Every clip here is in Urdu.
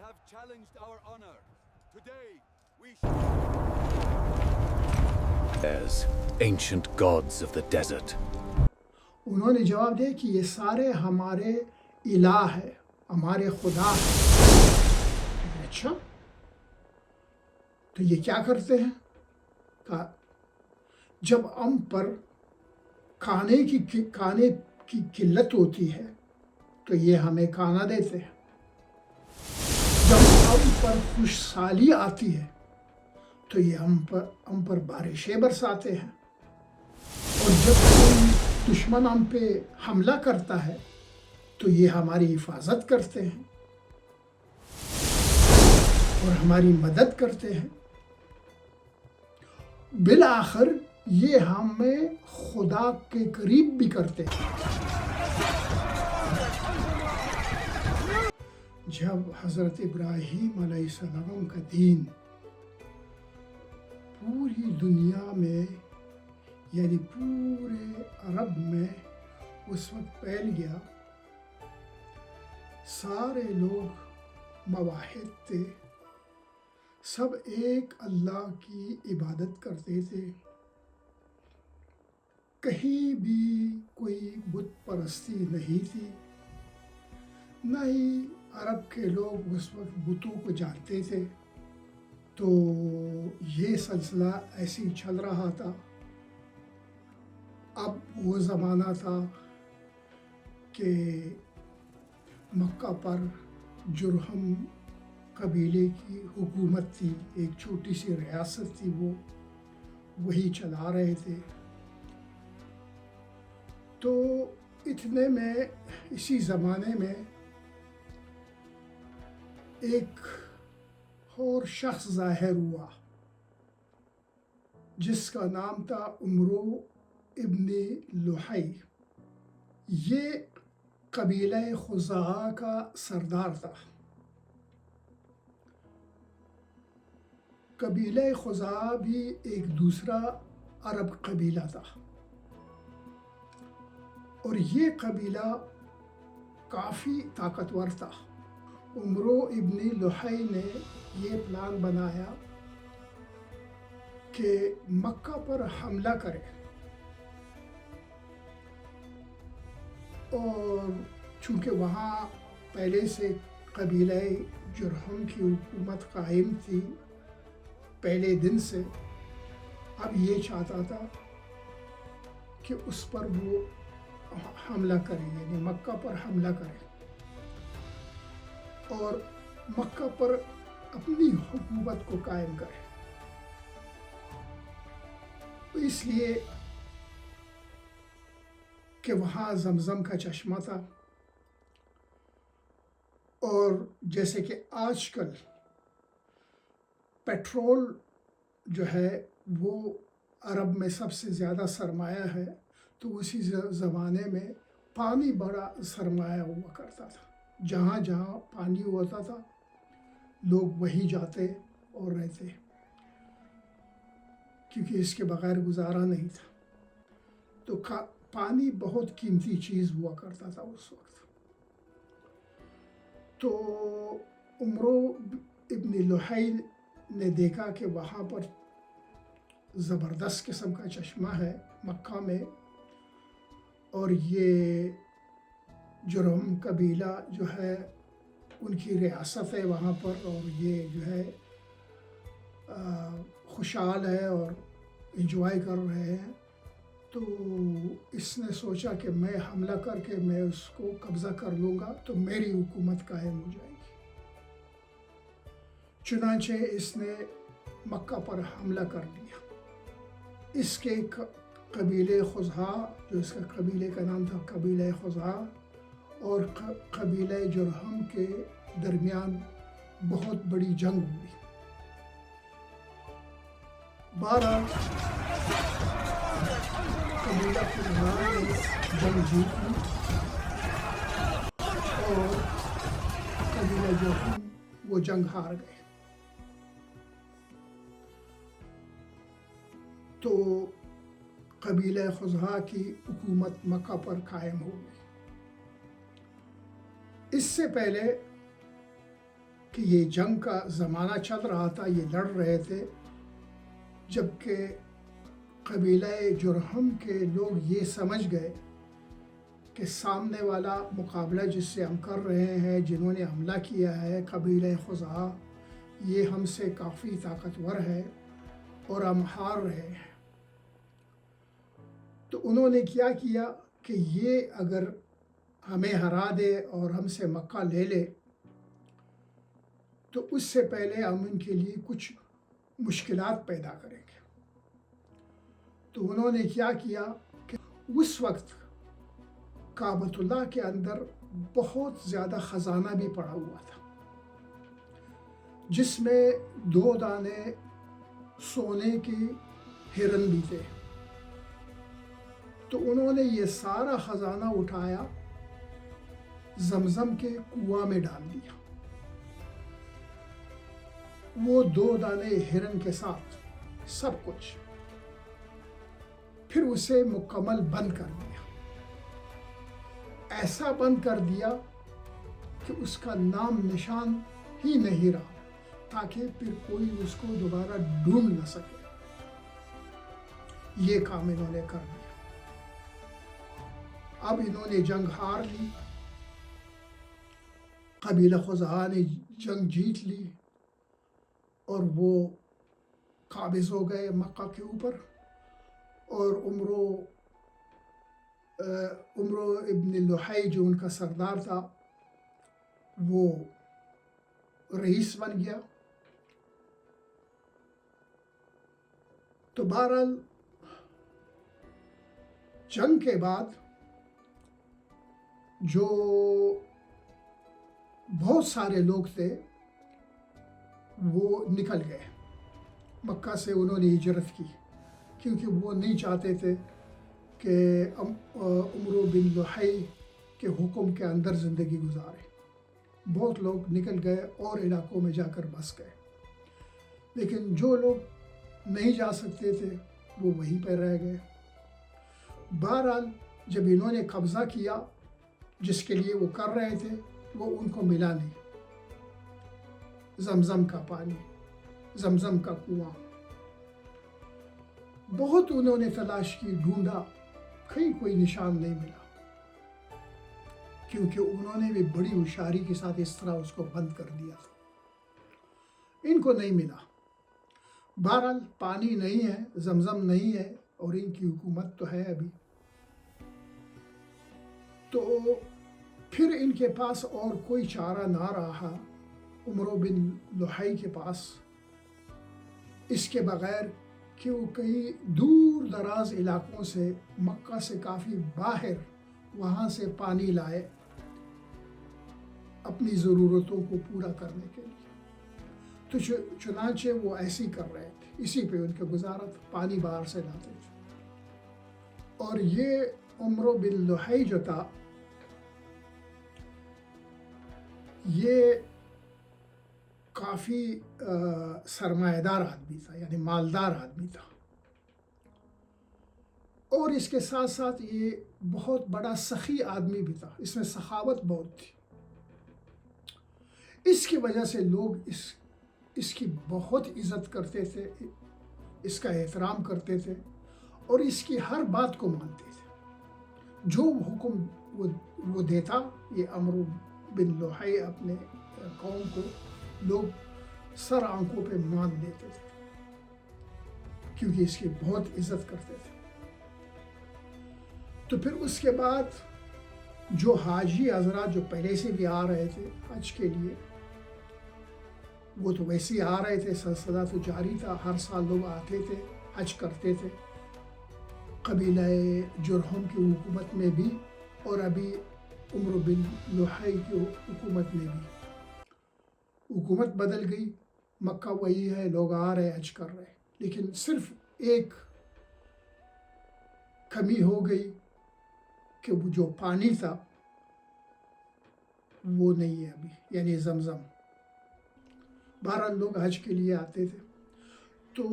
have challenged our honor. Today we as ancient gods of the desert. انہوں نے جواب دیا کہ یہ سارے ہمارے الہ ہے، ہمارے خدا ہے۔ اچھا تو یہ کیا کرتے ہیں؟ کہا جب ہم پر کھانے کی قلت ہوتی ہے تو یہ ہمیں کھانا دیتے ہیں، جب ہم پر خوشحالی آتی ہے تو یہ ہم پر بارشیں برساتے ہیں، اور جب کوئی دشمن ہم پہ حملہ کرتا ہے تو یہ ہماری حفاظت کرتے ہیں اور ہماری مدد کرتے ہیں، بالآخر یہ ہمیں خدا کے قریب بھی کرتے ہیں۔ جب حضرت ابراہیم علیہ السلام کا دین پوری دنیا میں یعنی پورے عرب میں اس وقت پھیل گیا، سارے لوگ موحد تھے، سب ایک اللہ کی عبادت کرتے تھے، کہیں بھی کوئی بت پرستی نہیں تھی، نہ ہی عرب کے لوگ اس وقت بتوں کو جانتے تھے۔ تو یہ سلسلہ ایسے ہی چل رہا تھا۔ اب وہ زمانہ تھا کہ مکہ پر جرہم قبیلے کی حکومت تھی، ایک چھوٹی سی ریاست تھی، وہ وہی چلا رہے تھے۔ تو اتنے میں اسی زمانے میں ایک اور شخص ظاہر ہوا جس کا نام تھا عمرو ابن لحی۔ یہ قبیلہ خزاعہ کا سردار تھا۔ قبیلہ خزاعہ بھی ایک دوسرا عرب قبیلہ تھا، اور یہ قبیلہ کافی طاقتور تھا۔ عمرو ابن لحی نے یہ پلان بنایا کہ مکہ پر حملہ کرے، اور چونکہ وہاں پہلے سے قبیلہ جرہم کی حکومت قائم تھی پہلے دن سے، اب یہ چاہتا تھا کہ اس پر وہ حملہ کرے، یعنی مکہ پر حملہ کرے اور مکہ پر اپنی حکومت کو قائم کرے۔ اس لیے کہ وہاں زمزم کا چشمہ تھا، اور جیسے کہ آج کل پیٹرول جو ہے وہ عرب میں سب سے زیادہ سرمایہ ہے، تو اسی زمانے میں پانی بڑا سرمایہ ہوا کرتا تھا۔ جہاں جہاں پانی ہوتا تھا لوگ وہیں جاتے اور رہتے، کیونکہ اس کے بغیر گزارا نہیں تھا۔ تو پانی بہت قیمتی چیز ہوا کرتا تھا اس وقت۔ تو عمرو ابن لحی نے دیکھا کہ وہاں پر زبردست قسم کا چشمہ ہے مکہ میں، اور یہ جرہم قبیلہ جو ہے ان کی ریاست ہے وہاں پر، اور یہ جو ہے خوشحال ہے اور انجوائے کر رہے ہیں۔ تو اس نے سوچا کہ میں حملہ کر کے میں اس کو قبضہ کر لوں گا تو میری حکومت قائم ہو جائے گی۔ چنانچہ اس نے مکہ پر حملہ کر دیا۔ اس کے قبیلے خزاعہ، جو اس کا قبیلے کا نام تھا قبیلہ خزاعہ، اور قبیلہ جرہم کے درمیان بہت بڑی جنگ ہوئی۔ بہرحال قبیلہ خزاعہ نے جنگ جیت لی، اور قبیلہ جرہم وہ جنگ ہار گئے۔ تو قبیلہ خزاعہ کی حکومت مکہ پر قائم ہو گئی۔ اس سے پہلے کہ یہ جنگ کا زمانہ چل رہا تھا، یہ لڑ رہے تھے، جبکہ قبیلہ جرہم کے لوگ یہ سمجھ گئے کہ سامنے والا مقابلہ جس سے ہم کر رہے ہیں، جنہوں نے حملہ کیا ہے، قبیلہ خزاعہ، یہ ہم سے کافی طاقتور ہے اور ہم ہار رہے ہیں۔ تو انہوں نے کیا کیا کہ یہ اگر ہمیں ہرا دے اور ہم سے مکہ لے لے تو اس سے پہلے ہم ان کے لیے کچھ مشکلات پیدا کریں گے۔ تو انہوں نے کیا کیا کہ اس وقت کعبۃ اللہ کے اندر بہت زیادہ خزانہ بھی پڑا ہوا تھا، جس میں 2 دانے سونے کی ہرن بھی تھے۔ تو انہوں نے یہ سارا خزانہ اٹھایا، زمزم کے کنواں میں ڈال دیا، وہ 2 دانے ہرن کے ساتھ سب کچھ، پھر اسے مکمل بند کر دیا، ایسا بند کر دیا کہ اس کا نام نشان ہی نہیں رہا، تاکہ پھر کوئی اس کو دوبارہ ڈھونڈ نہ سکے۔ یہ کام انہوں نے کر دیا۔ اب انہوں نے جنگ ہار لی، قبیلہ خزاعہ نے جنگ جیت لی اور وہ قابض ہو گئے مکہ کے اوپر، اور عمرو ابن لحی جو ان کا سردار تھا وہ رئیس بن گیا۔ تو بہرحال جنگ کے بعد جو بہت سارے لوگ تھے وہ نکل گئے مکہ سے، انہوں نے ہجرت کی، کیونکہ وہ نہیں چاہتے تھے کہ عمرو بن لحی کے حکم کے اندر زندگی گزارے۔ بہت لوگ نکل گئے اور علاقوں میں جا کر بس گئے، لیکن جو لوگ نہیں جا سکتے تھے وہ وہیں پہ رہ گئے۔ بہرحال جب انہوں نے قبضہ کیا، جس کے لیے وہ کر رہے تھے وہ ان کو ملا نہیں، زمزم کا پانی، زمزم کا کنواں۔ بہت انہوں نے تلاش کی، ڈھونڈا، کہیں کوئی نشان نہیں ملا، کیونکہ انہوں نے بھی بڑی ہوشیاری کے ساتھ اس طرح اس کو بند کر دیا تھا، ان کو نہیں ملا۔ بہرحال پانی نہیں ہے، زمزم نہیں ہے، اور ان کی حکومت تو ہے ابھی۔ تو پھر ان کے پاس اور کوئی چارہ نہ رہا عمرو بن لحی کے پاس، اس کے بغیر کہ وہ کئی دور دراز علاقوں سے، مکہ سے کافی باہر، وہاں سے پانی لائے اپنی ضرورتوں کو پورا کرنے کے لیے۔ تو چنانچہ وہ ایسے ہی کر رہے تھے، اسی پہ ان کا گزارا تھا، پانی باہر سے لاتے تھے۔ اور یہ عمرو بن لحی جو تھا، یہ کافی سرمایہ دار آدمی تھا، یعنی مالدار آدمی تھا، اور اس کے ساتھ ساتھ یہ بہت بڑا سخی آدمی بھی تھا، اس میں سخاوت بہت تھی۔ اس کی وجہ سے لوگ اس کی بہت عزت کرتے تھے، اس کا احترام کرتے تھے، اور اس کی ہر بات کو مانتے تھے۔ جو حکم وہ دیتا، یہ عمرو بن لحی اپنے قوم کو لوگ سر آنکھوں پہ مان لیتے تھے، کیونکہ اس کی بہت عزت کرتے تھے۔ تو پھر اس کے بعد جو حاجی حضرات جو پہلے سے بھی آ رہے تھے حج کے لیے، وہ تو ویسے ہی آ رہے تھے، سلسلہ تو جاری تھا، ہر سال لوگ آتے تھے، حج کرتے تھے، قبیلہ جرہم کی حکومت میں بھی اور ابھی عمرو بن لحی کی حکومت میں بھی۔ حکومت بدل گئی، مکہ وہی ہے، لوگ آ رہے حج کر رہے، لیکن صرف ایک کمی ہو گئی کہ وہ جو پانی تھا وہ نہیں ہے ابھی، یعنی زمزم۔ بہرحال لوگ حج کے لیے آتے تھے۔ تو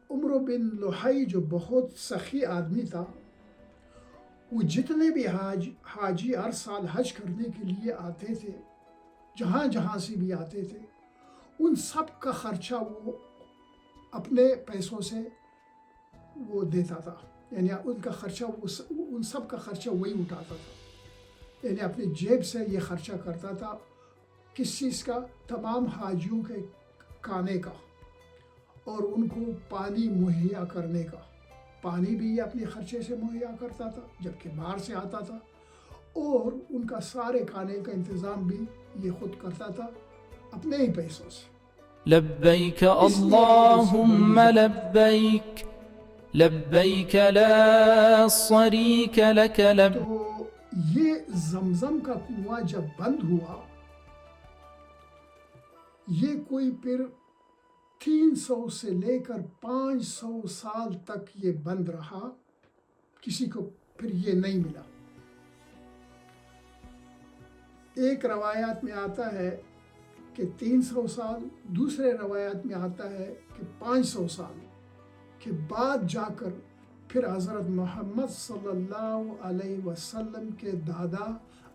عمرو بن لحی جو بہت سخی آدمی تھا، وہ جتنے بھی حاجی ہر سال حج کرنے کے لیے آتے تھے، جہاں جہاں سے بھی آتے تھے ان سب کا خرچہ وہ اپنے پیسوں سے وہ دیتا تھا، یعنی ان کا خرچہ ان سب کا خرچہ وہی اٹھاتا تھا، یعنی اپنی جیب سے یہ خرچہ کرتا تھا کس چیز کا؟ تمام حاجیوں کے کھانے کا اور ان کو پانی مہیا کرنے کا۔ پانی بھی یہ اپنے خرچے سے مہیا کرتا تھا جبکہ باہر سے آتا تھا، اور ان کا سارے کھانے کا انتظام بھی یہ خود کرتا تھا اپنے ہی پیسوں سے۔ لبيك اللهم لبيك لبيك لا شريك لك لبيك۔ تو یہ زمزم کا کنواں جب بند ہوا، یہ کوئی پھر 300 سے لے کر 500 سال تک یہ بند رہا، کسی کو پھر یہ نہیں ملا۔ ایک روایات میں آتا ہے کہ 300 سال، دوسرے روایات میں آتا ہے کہ 500 سال کے بعد جا کر پھر حضرت محمد صلی اللہ علیہ وسلم کے دادا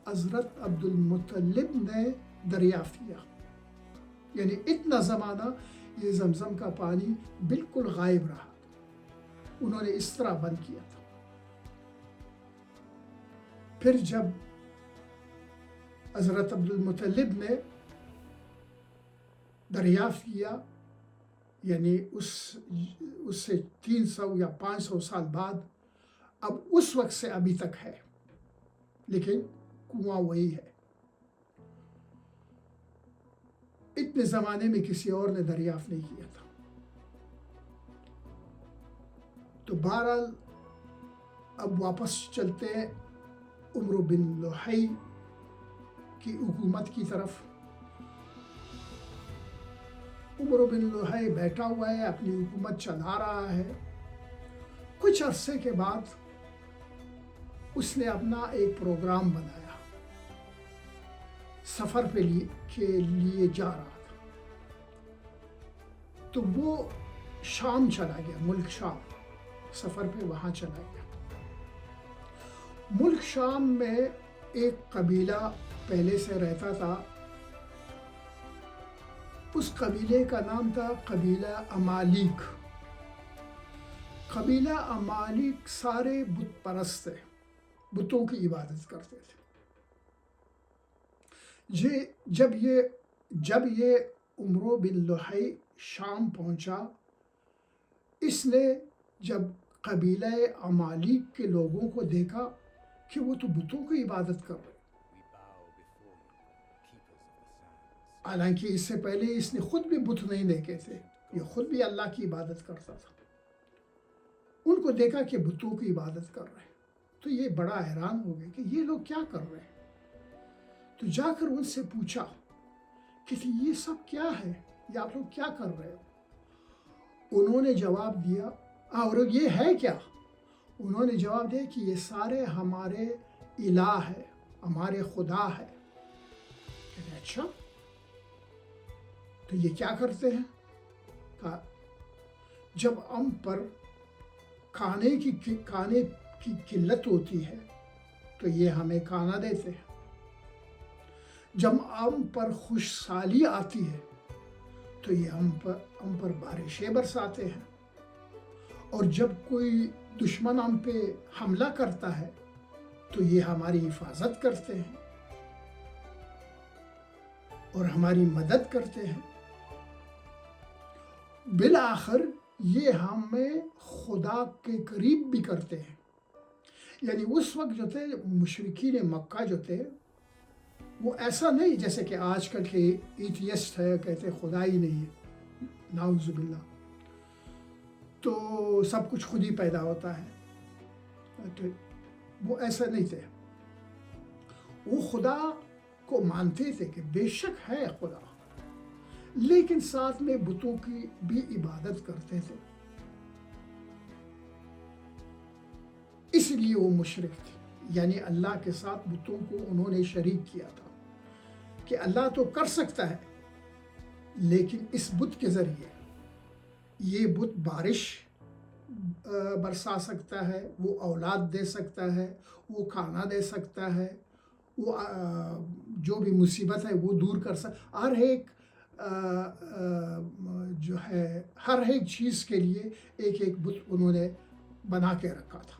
حضرت عبد المطلب نے دریافت کیا، یعنی اتنا زمانہ یہ زمزم کا پانی بالکل غائب رہا، انہوں نے اس طرح بند کیا تھا۔ پھر جب حضرت عبد المطلب نے دریافت کیا، یعنی اس سے 300 یا 500 سال بعد، اب اس وقت سے ابھی تک ہے، لیکن کنواں وہی ہے۔ اتنے زمانے میں کسی اور نے دریافت نہیں کیا تھا۔ تو بہرحال اب واپس چلتے ہیں عمرو بن لوحی کی حکومت کی طرف۔ عمرو بن لوحی بیٹھا ہوا ہے، اپنی حکومت چلا رہا ہے۔ کچھ عرصے کے بعد اس نے اپنا ایک پروگرام بنایا، سفر کے لیے جا رہا تھا، تو وہ شام چلا گیا، ملک شام، سفر پہ وہاں چلا گیا۔ ملک شام میں ایک قبیلہ پہلے سے رہتا تھا، اس قبیلے کا نام تھا قبیلہ عمالیق۔ قبیلہ عمالیق سارے بت پرست تھے، بتوں کی عبادت کرتے تھے۔ جب یہ عمرو بن لوحی شام پہنچا، اس نے جب قبیلہ عمالیق کے لوگوں کو دیکھا کہ وہ تو بتوں کی عبادت کر رہے، حالانکہ اس سے پہلے اس نے خود بھی بت نہیں دیکھے تھے، یہ خود بھی اللہ کی عبادت کرتا تھا۔ ان کو دیکھا کہ بتوں کی عبادت کر رہے، تو یہ بڑا حیران ہو گئے کہ یہ لوگ کیا کر رہے ہیں۔ تو جا کر ان سے پوچھا کہ یہ سب کیا ہے، یہ آپ لوگ کیا کر رہے ہو؟ انہوں نے جواب دیا، اور یہ ہے کیا؟ انہوں نے جواب دیا کہ یہ سارے ہمارے الہ ہے، ہمارے خدا ہے۔ کہتے اچھا، تو یہ کیا کرتے ہیں؟ کہا جب ہم پر کھانے کی قلت ہوتی ہے تو یہ ہمیں کھانا دیتے ہیں، جب ہم پر خوشحالی آتی ہے تو یہ ہم پر بارشیں برساتے ہیں، اور جب کوئی دشمن ہم پہ حملہ کرتا ہے تو یہ ہماری حفاظت کرتے ہیں اور ہماری مدد کرتے ہیں۔ بالآخر یہ ہمیں خدا کے قریب بھی کرتے ہیں۔ یعنی اس وقت جو تھے مشرکین مکہ جو تھے، وہ ایسا نہیں جیسے کہ آج کل کے ایتھیسٹ ہے، کہتے خدا ہی نہیں ہے، نعوذ باللہ، تو سب کچھ خود ہی پیدا ہوتا ہے، تو وہ ایسا نہیں تھے۔ وہ خدا کو مانتے تھے کہ بے شک ہے خدا، لیکن ساتھ میں بتوں کی بھی عبادت کرتے تھے، اس لیے وہ مشرک تھے، یعنی اللہ کے ساتھ بتوں کو انہوں نے شریک کیا تھا کہ اللہ تو کر سکتا ہے، لیکن اس بت کے ذریعے یہ بت بارش برسا سکتا ہے، وہ اولاد دے سکتا ہے، وہ کھانا دے سکتا ہے، وہ جو بھی مصیبت ہے وہ دور کر ہر ایک جو ہے ہر ایک چیز کے لیے ایک ایک بت انہوں نے بنا کے رکھا تھا.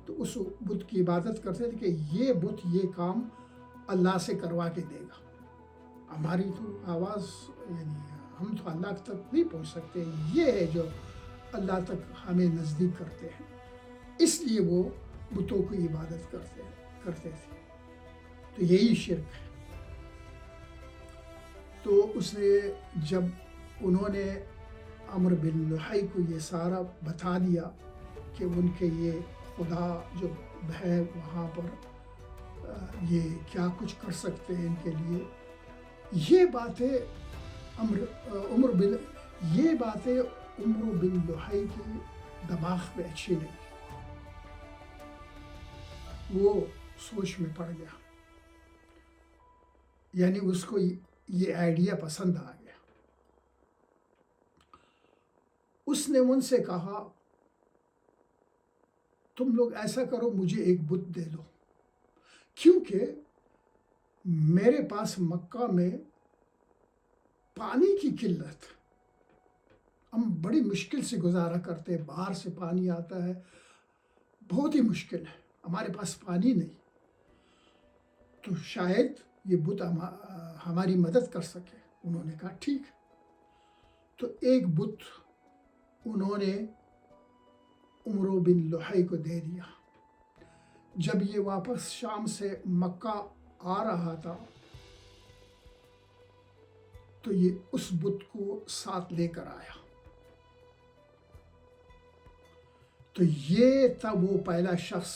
تو اس بت کی عبادت کرتے تھے کہ یہ بت یہ کام اللہ سے کروا کے دے گا. ہماری تو آواز یعنی ہم تو اللہ تک نہیں پہنچ سکتے، یہ ہے جو اللہ تک ہمیں نزدیک کرتے ہیں. اس لیے وہ بتوں کی عبادت کرتے تھے. تو یہی شرک ہے. تو اس نے جب انہوں نے عمرو بن لحی کو یہ سارا بتا دیا کہ ان کے یہ خدا جو ہے وہاں پر یہ کیا کچھ کر سکتے ہیں ان کے لیے، یہ باتیں عمرو بن لحی کی دماغ میں اچھی نہیں. وہ سوچ میں پڑ گیا، یعنی اس کو یہ آئیڈیا پسند آ گیا. اس نے ان سے کہا تم لوگ ایسا کرو، مجھے ایک بت دے دو، کیونکہ میرے پاس مکہ میں پانی کی قلت، ہم بڑی مشکل سے گزارا کرتے ہیں، باہر سے پانی آتا ہے، بہت ہی مشکل ہے، ہمارے پاس پانی نہیں. تو شاید یہ بت ہماری مدد کر سکے. انہوں نے کہا ٹھیک. تو ایک بت انہوں نے عمرو بن لحی کو دے دیا. جب یہ واپس شام سے مکہ آ رہا تھا تو یہ اس بت کو ساتھ لے کر آیا. تو یہ تھا وہ پہلا شخص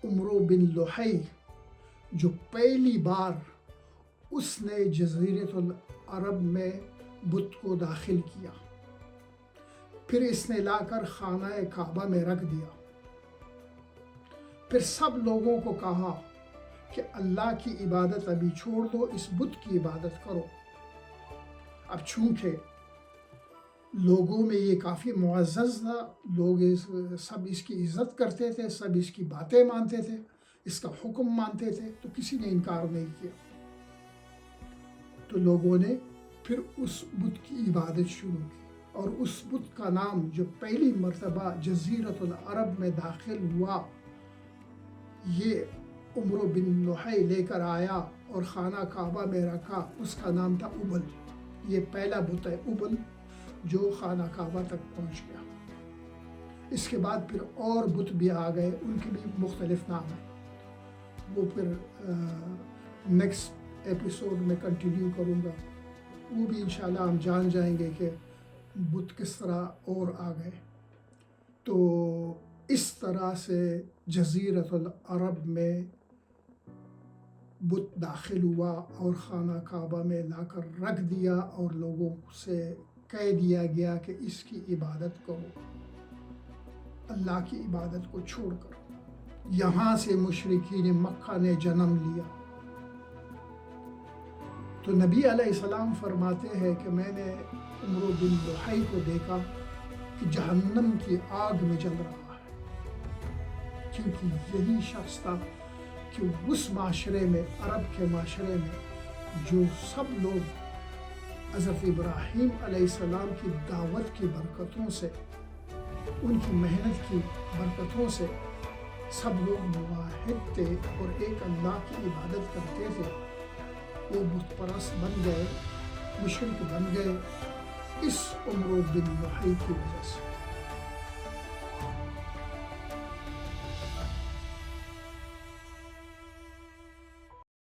عمرو بن لحی جو پہلی بار اس نے جزیرۃ العرب میں بت کو داخل کیا. پھر اس نے لا کر خانہ کعبہ میں رکھ دیا. پھر سب لوگوں کو کہا کہ اللہ کی عبادت ابھی چھوڑ دو، اس بت کی عبادت کرو. اب چونکہ لوگوں میں یہ کافی معزز تھا، لوگ سب اس کی عزت کرتے تھے، سب اس کی باتیں مانتے تھے، اس کا حکم مانتے تھے، تو کسی نے انکار نہیں کیا. تو لوگوں نے پھر اس بت کی عبادت شروع کی، اور اس بت کا نام جو پہلی مرتبہ جزیرۃ العرب میں داخل ہوا، یہ عمرو بن لحی لے کر آیا اور خانہ کعبہ میں رکھا. اس کا نام تھا ابل. یہ پہلا بت ہے ابل جو خانہ کعبہ تک پہنچ گیا. اس کے بعد پھر اور بت بھی آ گئے، ان کے بھی مختلف نام ہیں. وہ پھر نیکسٹ ایپیسوڈ میں کنٹینیو کروں گا. وہ بھی انشاءاللہ ہم جان جائیں گے کہ بت کس طرح اور آ گئے. تو اس طرح سے جزیرۃ العرب میں بت داخل ہوا اور خانہ کعبہ میں لا کر رکھ دیا، اور لوگوں سے کہہ دیا گیا کہ اس کی عبادت کرو، اللہ کی عبادت کو چھوڑ کر. یہاں سے مشرکین مکہ نے جنم لیا. تو نبی علیہ السلام فرماتے ہیں کہ میں نے عمرو بن لحی کو دیکھا کہ جہنم کی آگ میں جل رہا ہے، کیونکہ یہی شخص تھا کہ اس معاشرے میں، عرب کے معاشرے میں، جو سب لوگ حضرت ابراہیم علیہ السلام کی دعوت کی برکتوں سے، ان کی محنت کی برکتوں سے سب لوگ موحد تھے اور ایک اللہ کی عبادت کرتے تھے. وہ بت پرست بن گئے، مشرک بن گئے، اس عمرو بن لحی کی وجہ سے.